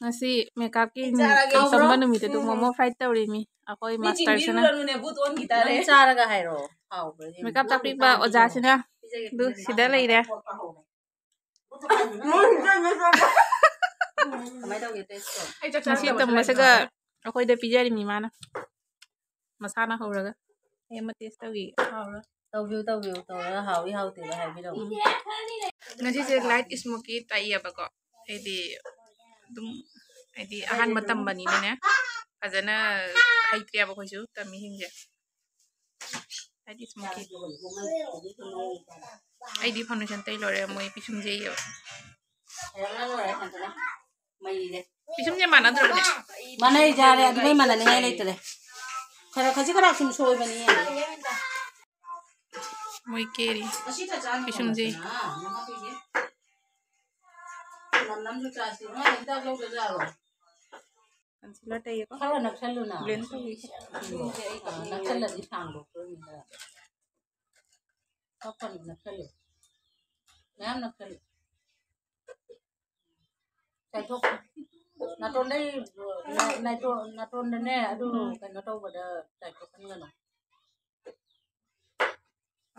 ngasi makeup ki tamba numit tu momo fry tawri mi akoi master sina charaga hairo hawbre makeup takri ba oja sina du sida leire ngasi tamba saga akoi da pijari mi mana masana hawraga ema taste tawi hawra tawra hawi hawte ga haibiro ngasi se light smoky tai ba ko edi dum edi ahan matam bani ne fazana haitria ba khoisu tami hingje edi smoky edi foundation tai lore moi pisum je yo pisum je mana dro ne mana jare adu mai mana ne leitre khara khaji kara sum soi bani moi keri pisum je nam ju chasi na inda lo de jaro concealer tai ko khala nakhalu na blend to wi nakhala di sango ko ni da kapan nakhalu ma'am नकल चाइथो NATO नै NATO ने अदु कनो तो बदा चाइथो खनगनो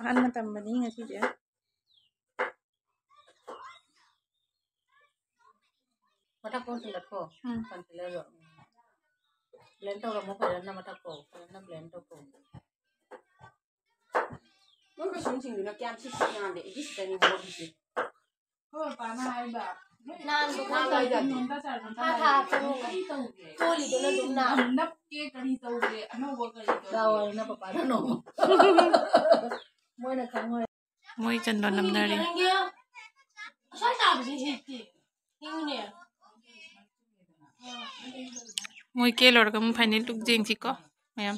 ahan matam bani ngasi je mata ko silat ko concealer blend to mo pa na mata ko na blend to ko mo ko sung sing na kyam si na de is tani mo bi ko pa na ai ba nan ko na ga ja ta ta toli de na dum na nap ke kani to de ano wo kani to da wa na pa pa no moi na khang moi moi chandon namnari sai ta bi hi ti hiu ne moi ke lor kam final tuk jeng chi ko mayam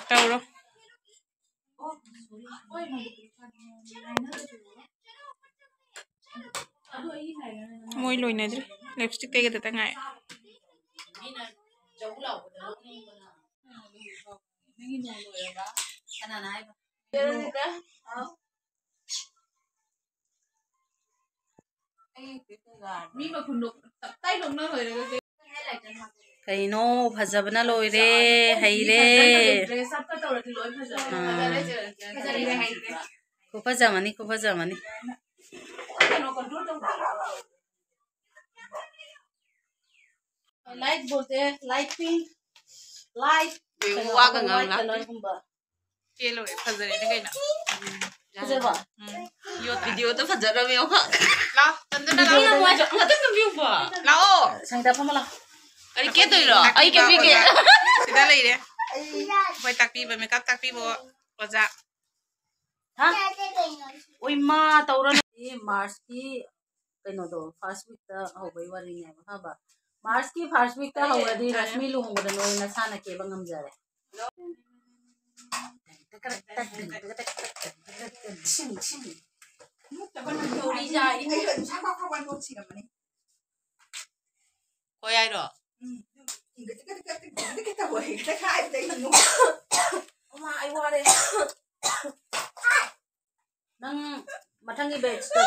tawro moi loina dre lipstick te ga ta ngai mi ma khunduk tai lom na hoy re kaino phajabna loire haire ko phajamani light bolte light pink light wa ka ngam la ke lo phajare ne kaina phajaba yo video to phajara me ha la tandana la wa ja ngata ka view ba la o sangta phamala ari ke toi ro ai ke vi ke sida lai re vai takpi ba makeup takpi bo oja ha oi ma tawra ni mars ki kaino do first week ta hobai wari ne ha ba mars ki first week ta hawadi rashmi lu hongda no na sana ke bangam jare ko ai ro oma ai ware nang mathangi batch ta